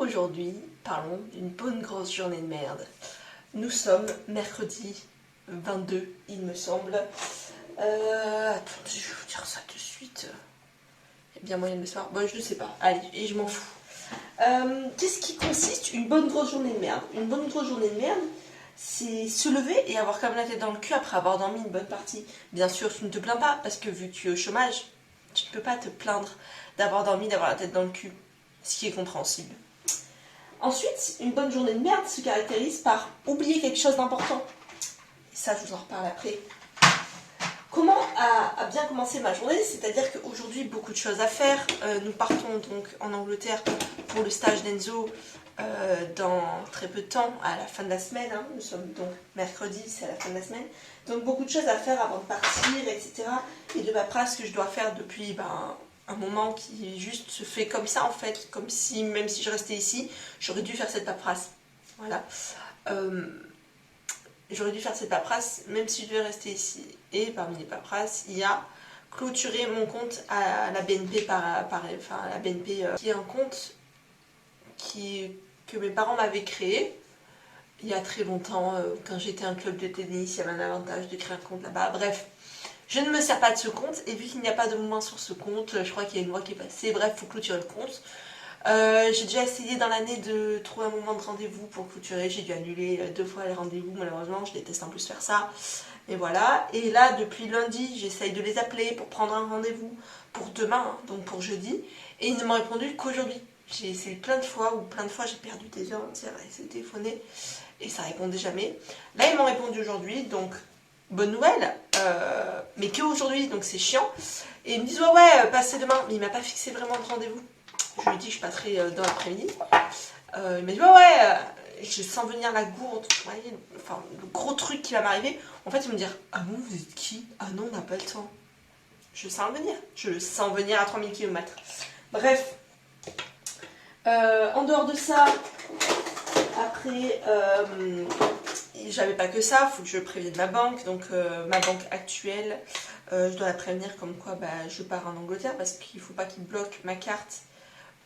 Aujourd'hui, parlons d'une bonne grosse journée de merde. Nous sommes mercredi 22, il me semble. Attendez, je vais vous dire ça de suite. Il y a bien moyen de me savoir. Bon, je ne sais pas. Allez, et je m'en fous. Qu'est-ce qui consiste une bonne grosse journée de merde? Une bonne grosse journée de merde, c'est se lever et avoir comme la tête dans le cul après avoir dormi une bonne partie. Bien sûr, tu ne te plains pas, parce que vu que tu es au chômage, tu ne peux pas te plaindre d'avoir dormi, d'avoir la tête dans le cul. Ce qui est compréhensible. Ensuite, une bonne journée de merde se caractérise par oublier quelque chose d'important. Et ça, je vous en reparle après. Comment a bien commencé ma journée? C'est-à-dire qu'aujourd'hui, beaucoup de choses à faire. Nous partons donc en Angleterre pour le stage d'Enzo dans très peu de temps, à la fin de la semaine. Nous sommes donc mercredi, c'est à la fin de la semaine. Donc beaucoup de choses à faire avant de partir, etc. Et de paperasse que je dois faire depuis un moment qui juste se fait comme ça en fait. Comme si, même si je restais ici, j'aurais dû faire cette paperasse. Voilà. J'aurais dû faire cette paperasse même si je devais rester ici. Et parmi les paperasses, il y a clôturer mon compte à la BNP, la BNP qui est un compte que mes parents m'avaient créé il y a très longtemps. Quand j'étais un club de tennis, il y avait un avantage de créer un compte là-bas. Bref, je ne me sers pas de ce compte. Et vu qu'il n'y a pas de mouvement sur ce compte, je crois qu'il y a une loi qui est passée. Bref, il faut clôturer le compte. J'ai déjà essayé dans l'année de trouver un moment de rendez-vous pour clôturer. J'ai dû annuler 2 fois les rendez-vous, malheureusement. Je déteste en plus faire ça. Et voilà. Et là, depuis lundi, j'essaye de les appeler pour prendre un rendez-vous pour demain, donc pour jeudi. Et ils ne m'ont répondu qu'aujourd'hui. J'ai essayé plein de fois j'ai perdu des heures entières à essayer de téléphoner et ça répondait jamais. Là, ils m'ont répondu aujourd'hui, donc bonne nouvelle, mais qu'aujourd'hui, donc c'est chiant. Et ils me disent ouais, passez demain, mais il m'a pas fixé vraiment de rendez-vous. Je lui ai dit que je passerai dans l'après-midi. Il m'a dit je sens venir la gourde, enfin le gros truc qui va m'arriver. En fait, ils vont me dire ah bon, vous êtes qui? Ah non, on n'a pas le temps. Je sens le venir à 3000 km. Bref. En dehors de ça, après, j'avais pas que ça, il faut que je prévienne ma banque. Donc ma banque actuelle, je dois la prévenir comme quoi je pars en Angleterre parce qu'il faut pas qu'ils bloquent ma carte.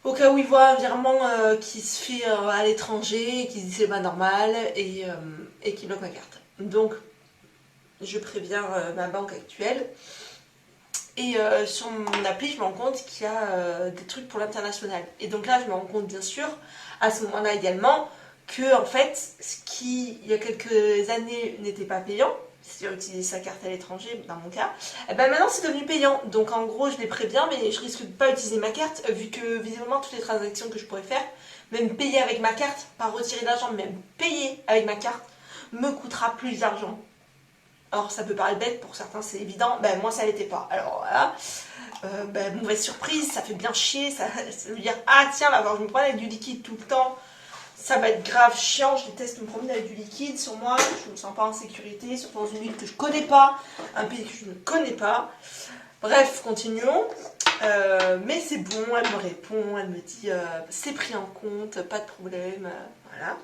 Au cas où ils voient un virement qui se fait à l'étranger et qu'ils se disent c'est pas normal et qu'ils bloquent ma carte. Donc je préviens ma banque actuelle. Et sur mon appli, je me rends compte qu'il y a des trucs pour l'international. Et donc là, je me rends compte, bien sûr, à ce moment-là également, que en fait, ce qui, il y a quelques années, n'était pas payant, si on utilisait sa carte à l'étranger, dans mon cas, et maintenant c'est devenu payant. Donc en gros, je les préviens, mais je risque de ne pas utiliser ma carte, vu que visiblement, toutes les transactions que je pourrais faire, même payer avec ma carte, pas retirer de l'argent, même payer avec ma carte, me coûtera plus d'argent. Or, ça peut paraître bête, pour certains c'est évident, moi ça l'était pas. Alors voilà, mauvaise surprise, ça fait bien chier, ça veut dire ah tiens, là, alors je me promène avec du liquide tout le temps, ça va être grave chiant, je déteste me promener avec du liquide sur moi, je me sens pas en sécurité, surtout dans une ville que je connais pas, un pays que je ne connais pas. Bref, continuons. Mais c'est bon, elle me répond, elle me dit c'est pris en compte, pas de problème, voilà.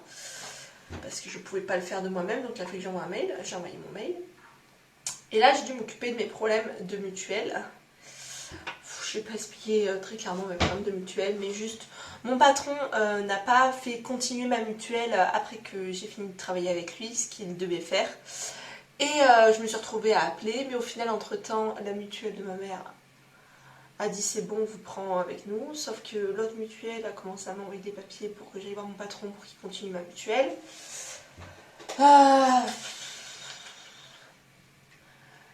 Parce que je pouvais pas le faire de moi-même, donc il a fallu que j'envoie un mail, j'ai envoyé mon mail. Et là, j'ai dû m'occuper de mes problèmes de mutuelle. Je ne vais pas expliquer très clairement mes problèmes de mutuelle, mais juste, mon patron n'a pas fait continuer ma mutuelle après que j'ai fini de travailler avec lui, ce qu'il devait faire. Et je me suis retrouvée à appeler, mais au final, entre-temps, la mutuelle de ma mère a dit c'est bon, on vous prend avec nous. Sauf que l'autre mutuelle a commencé à m'envoyer des papiers pour que j'aille voir mon patron pour qu'il continue ma mutuelle.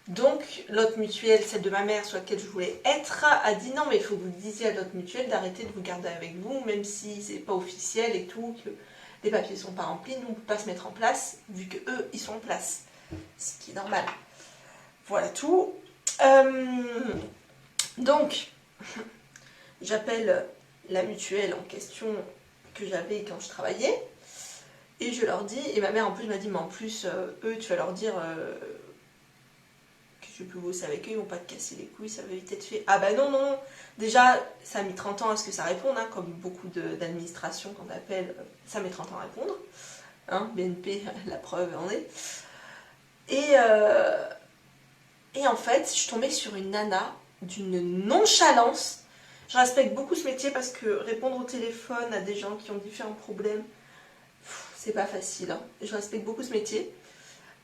Donc, l'autre mutuelle, celle de ma mère, sur laquelle je voulais être, a dit non, mais il faut que vous disiez à l'autre mutuelle d'arrêter de vous garder avec vous, même si c'est pas officiel et tout, que les papiers sont pas remplis, nous on peut pas se mettre en place, vu que eux ils sont en place. Ce qui est normal. Voilà tout. Donc, j'appelle la mutuelle en question que j'avais quand je travaillais, et je leur dis, et ma mère en plus m'a dit, mais en plus, eux, tu vas leur dire je peux bosser avec eux, ils vont pas te casser les couilles, ça va vite être fait. Ah bah non, déjà ça a mis 30 ans à ce que ça réponde, comme beaucoup d'administrations qu'on appelle, ça met 30 ans à répondre. BNP, la preuve en est. Et en fait, je suis tombée sur une nana d'une nonchalance, Je respecte beaucoup ce métier parce que répondre au téléphone à des gens qui ont différents problèmes, c'est pas facile. Hein. Je respecte beaucoup ce métier.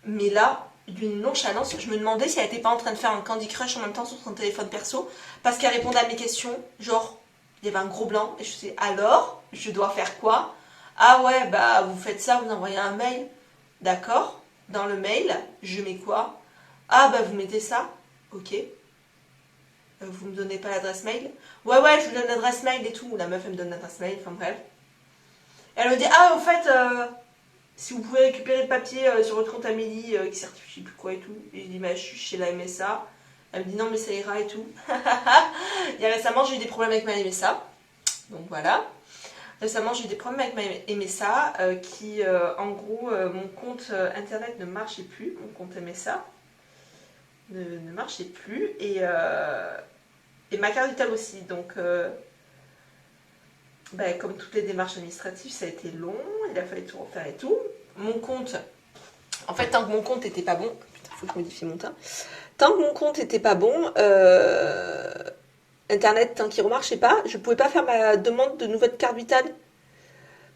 Mais là, d'une nonchalance, je me demandais si elle était pas en train de faire un Candy Crush en même temps sur son téléphone perso, parce qu'elle répondait à mes questions, genre, il y avait un gros blanc, et je sais, alors, je dois faire quoi? Ah ouais, bah vous faites ça, vous envoyez un mail, d'accord, dans le mail, je mets quoi? Ah bah vous mettez ça, ok, vous me donnez pas l'adresse mail? Ouais, je vous donne l'adresse mail et tout, la meuf elle me donne l'adresse mail, enfin bref. Elle me dit, ah au fait, si vous pouvez récupérer le papier sur votre compte Amélie qui certifie je sais plus quoi et tout. Et je dis, bah, je suis chez la MSA. Elle me dit, non, mais ça ira et tout. Et récemment, j'ai eu des problèmes avec ma MSA. Donc voilà. Récemment, j'ai eu des problèmes avec ma MSA qui, en gros, mon compte internet ne marchait plus. Mon compte MSA ne marchait plus. Et ma carte vitale aussi. Donc, bah, comme toutes les démarches administratives, ça a été long. Il a fallu tout refaire et tout. Mon compte, en fait, tant que mon compte était pas bon, putain, faut que je modifie mon teint. Tant que mon compte était pas bon, Internet, tant qu'il ne remarchait pas, je pouvais pas faire ma demande de nouvelle carte vitale.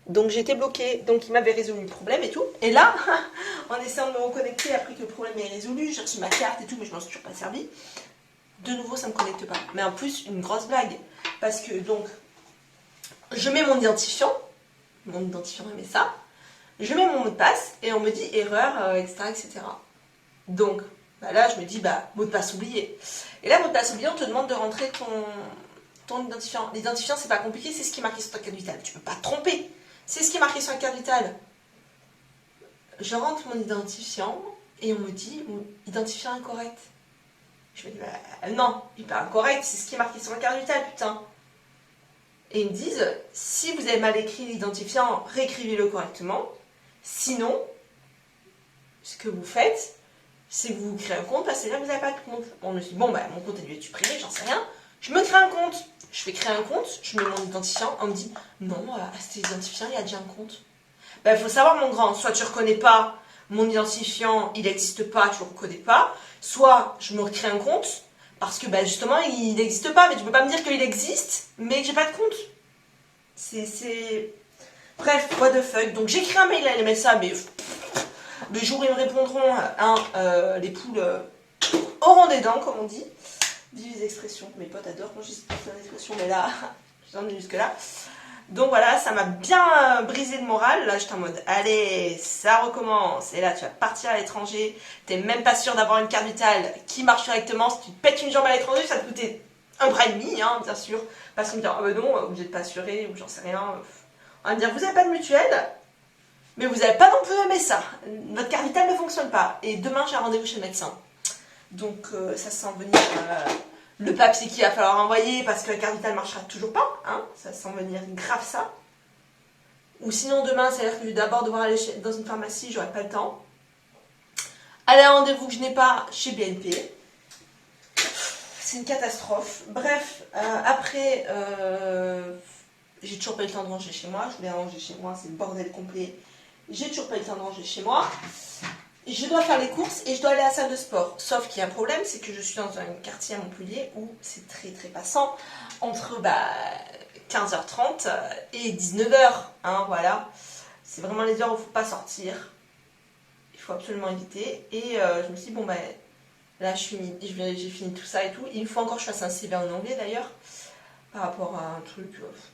Donc j'étais bloquée. Donc il m'avait résolu le problème et tout. Et là, en essayant de me reconnecter après que le problème est résolu, j'ai reçu ma carte et tout, mais je m'en suis toujours pas servi. De nouveau, ça me connecte pas. Mais en plus, une grosse blague. Parce que donc, je mets mon identifiant MSA, je mets mon mot de passe et on me dit erreur, etc., etc. Donc, bah là, je me dis, bah, mot de passe oublié. Et là, mot de passe oublié, on te demande de rentrer ton identifiant. L'identifiant, c'est pas compliqué, c'est ce qui est marqué sur ta carte vitale. Tu peux pas te tromper. C'est ce qui est marqué sur la carte vitale. Je rentre mon identifiant et on me dit, mon identifiant incorrect. Je me dis, bah, non, il n'est pas incorrect, c'est ce qui est marqué sur la carte vitale, putain. Et ils me disent, si vous avez mal écrit l'identifiant, réécrivez-le correctement. Sinon, ce que vous faites, c'est que vous créez un compte parce que là vous n'avez pas de compte. On me dit, bon bah mon compte a dû être supprimé, j'en sais rien. Je me crée un compte. Je fais créer un compte, je mets mon identifiant, on me dit, non, à cet identifiant, il y a déjà un compte. Bah il faut savoir mon grand, soit tu reconnais pas mon identifiant, il n'existe pas, tu le reconnais pas, soit je me recrée un compte, parce que bah justement il n'existe pas, mais tu peux pas me dire qu'il existe, mais que j'ai pas de compte. C'est... Bref, what the fuck. Donc j'écris un mail à l'MSA, mais le jour où ils me répondront, les poules auront des dents, comme on dit. Vive les expressions. Mes potes adorent quand je dis les expressions, mais là, j'en ai jusque-là. Donc voilà, ça m'a bien brisé le moral. Là, j'étais en mode, allez, ça recommence. Et là, tu vas partir à l'étranger. T'es même pas sûr d'avoir une carte vitale qui marche correctement. Si tu te pètes une jambe à l'étranger, ça te coûtait un bras et demi, hein, bien sûr. Parce qu'on me dit, ah ben non, vous n'êtes pas assuré, ou j'en sais rien. On va me dire, vous n'avez pas de mutuelle, mais vous n'avez pas non plus aimé ça. Votre carte vitale ne fonctionne pas. Et demain, j'ai un rendez-vous chez le médecin. Donc, ça sent venir le papier qu'il va falloir envoyer parce que la carte vitale ne marchera toujours pas. Hein, ça sent venir grave ça. Ou sinon, demain, c'est-à-dire que je vais d'abord devoir aller dans une pharmacie, j'aurai pas le temps. Aller à un rendez-vous que je n'ai pas chez BNP. C'est une catastrophe. Bref, après, j'ai toujours pas eu le temps de ranger chez moi. Je voulais ranger chez moi, c'est le bordel complet. J'ai toujours pas eu le temps de ranger chez moi. Je dois faire les courses et je dois aller à la salle de sport. Sauf qu'il y a un problème, c'est que je suis dans un quartier à Montpellier où c'est très très passant. Entre 15h30 et 19h. Hein, voilà. C'est vraiment les heures où il ne faut pas sortir. Il faut absolument éviter. Et je me suis dit, bon là j'ai fini tout ça et tout. Il me faut encore que je fasse un CV en anglais d'ailleurs. Par rapport à un truc,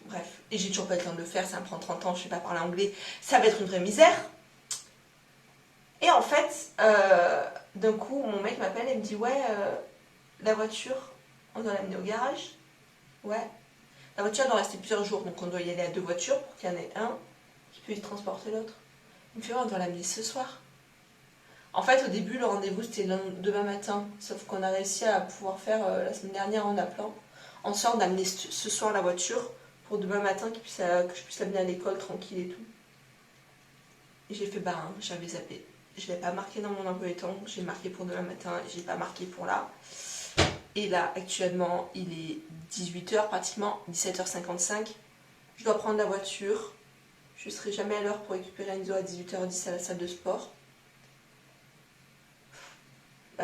bref. Et j'ai toujours pas le temps de le faire, ça me prend 30 ans, je sais pas parler anglais. Ça va être une vraie misère. Et en fait, d'un coup, mon mec m'appelle et me dit, ouais, la voiture, on doit l'amener au garage. Ouais. La voiture doit rester plusieurs jours, donc on doit y aller à 2 voitures pour qu'il y en ait un qui puisse transporter l'autre. Il me fait, ouais, on doit l'amener ce soir. En fait, au début, le rendez-vous, c'était demain matin. Sauf qu'on a réussi à pouvoir faire la semaine dernière en appelant, en sorte d'amener ce soir la voiture pour demain matin que je puisse l'amener à l'école tranquille et tout. Et j'ai fait, j'avais zappé. Je ne l'ai pas marqué dans mon emploi du temps, j'ai marqué pour demain matin, et je n'ai pas marqué pour là. Et là, actuellement, il est 18h pratiquement, 17h55. Je dois prendre la voiture. Je ne serai jamais à l'heure pour récupérer Enzo à 18h10 à la salle de sport.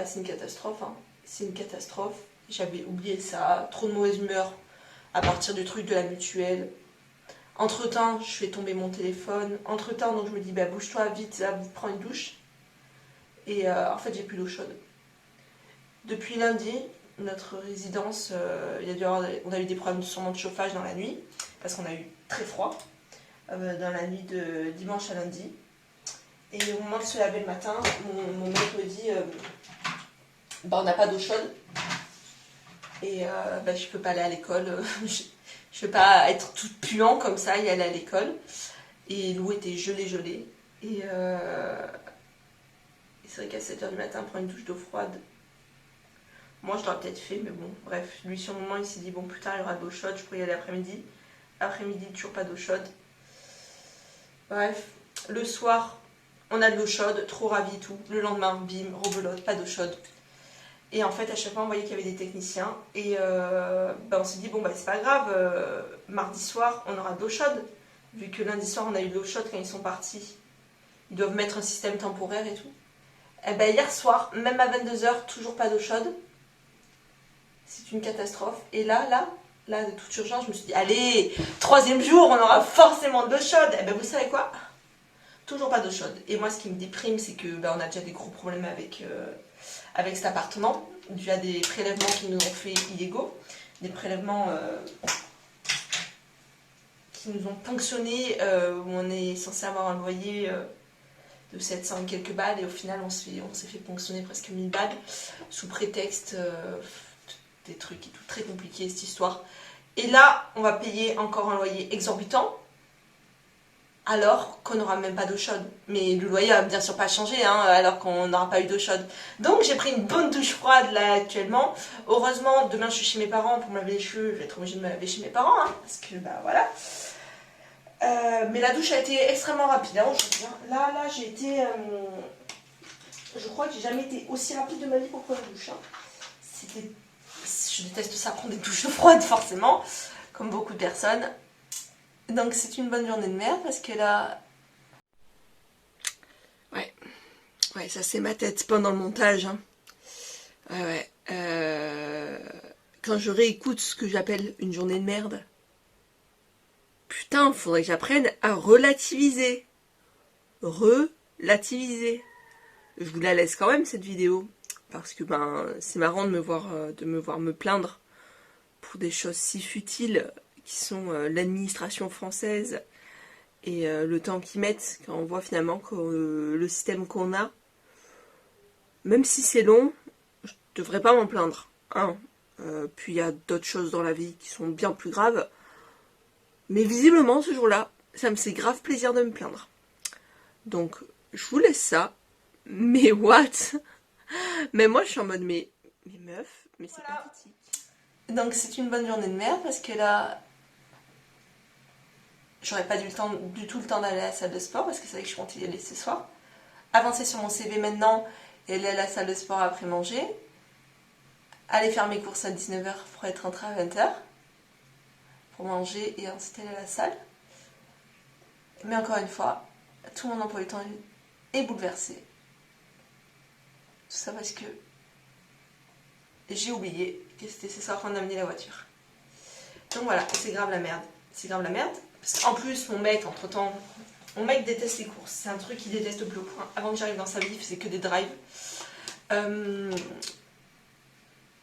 C'est une catastrophe, hein. C'est une catastrophe. J'avais oublié ça, trop de mauvaise humeur. à partir du truc de la mutuelle. Entre temps, je fais tomber mon téléphone. Entre temps, donc je me dis, bah bouge-toi vite, là, prends une douche. Et en fait, j'ai plus d'eau chaude. Depuis lundi, notre résidence, on a eu des problèmes sûrement de chauffage dans la nuit, parce qu'on a eu très froid dans la nuit de dimanche à lundi. Et au moment de se laver le matin, mon mec me dit on n'a pas d'eau chaude. Et je peux pas aller à l'école. Je peux pas être toute puant comme ça et aller à l'école. Et l'eau était gelée. Et c'est vrai qu'à 7h du matin, prendre une douche d'eau froide, moi je l'aurais peut-être fait, mais bon, bref. Lui, sur le moment, il s'est dit, bon, plus tard, il y aura de l'eau chaude, je pourrais y aller après-midi. Après-midi, toujours pas d'eau chaude. Bref, le soir, on a de l'eau chaude, trop ravi et tout. Le lendemain, bim, rebelote, pas d'eau chaude. Et en fait, à chaque fois, on voyait qu'il y avait des techniciens. Et on s'est dit, bon, c'est pas grave, mardi soir, on aura de l'eau chaude. Vu que lundi soir, on a eu de l'eau chaude quand ils sont partis. Ils doivent mettre un système temporaire et tout. Et hier soir, même à 22h, toujours pas d'eau chaude. C'est une catastrophe. Et là, de toute urgence, je me suis dit, allez, 3e jour, on aura forcément de l'eau chaude. Et vous savez quoi? Toujours pas d'eau chaude. Et moi, ce qui me déprime, c'est que on a déjà des gros problèmes avec cet appartement, dû à des prélèvements qui nous ont fait illégaux. Des prélèvements qui nous ont ponctionnés, où on est censé avoir un loyer de 700 et quelques balles, et au final, on s'est fait ponctionner presque 1000 balles, sous prétexte des trucs et tout, très compliqué cette histoire. Et là, on va payer encore un loyer exorbitant, alors qu'on n'aura même pas d'eau chaude. Mais le loyer a bien sûr pas changé, alors qu'on n'aura pas eu d'eau chaude. Donc j'ai pris une bonne douche froide là actuellement. Heureusement, demain je suis chez mes parents pour me laver les cheveux. Je vais être obligée de me laver chez mes parents, parce que voilà. Mais la douche a été extrêmement rapide, aujourd'hui. Là j'ai été... je crois que j'ai jamais été aussi rapide de ma vie pour prendre une douche. Je déteste ça, prendre des douches froides forcément, comme beaucoup de personnes. Donc c'est une bonne journée de merde parce que là... Ouais, ça c'est ma tête pendant le montage. Quand je réécoute ce que j'appelle une journée de merde, putain, faudrait que j'apprenne à relativiser. Relativiser. Je vous la laisse quand même cette vidéo. Parce que c'est marrant de me voir me plaindre pour des choses si futiles qui sont l'administration française et le temps qu'ils mettent quand on voit finalement que le système qu'on a, même si c'est long, je devrais pas m'en plaindre. Puis il y a d'autres choses dans la vie qui sont bien plus graves. Mais visiblement ce jour-là, ça me fait grave plaisir de me plaindre. Donc je vous laisse ça. Mais what? Mais moi je suis en mode mais meuf, mais c'est pathétique. Donc c'est une bonne journée de merde parce que là j'aurais pas du tout le temps d'aller à la salle de sport parce que c'est vrai que je compte y aller ce soir. Avancer sur mon CV maintenant et aller à la salle de sport après manger. Aller faire mes courses à 19h pour être rentrée à 20h. Pour manger et ensuite aller à la salle. Mais encore une fois, tout mon emploi du temps est bouleversé. Tout ça parce que j'ai oublié que c'était ce soir qu'on a amené la voiture. Donc voilà, c'est grave la merde. C'est grave la merde. Parce qu'en plus, mon mec, entre-temps, mon mec déteste les courses. C'est un truc qu'il déteste au plus haut point. Avant que j'arrive dans sa vie, il faisait que des drives.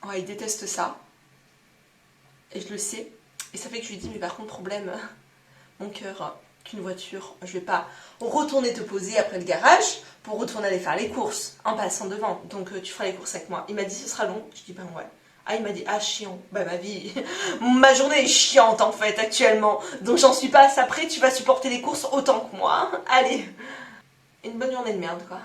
Ouais, il déteste ça. Et je le sais. Et ça fait que je lui dis, mais par contre, problème, mon cœur, qu'une voiture, je vais pas retourner te poser après le garage pour retourner aller faire les courses en passant devant. Donc tu feras les courses avec moi. Il m'a dit, ce sera long. Je dis, ouais. Il m'a dit, chiant. Ma vie, ma journée est chiante en fait actuellement. Donc j'en suis pas à ça près, tu vas supporter les courses autant que moi. Allez. Une bonne journée de merde quoi.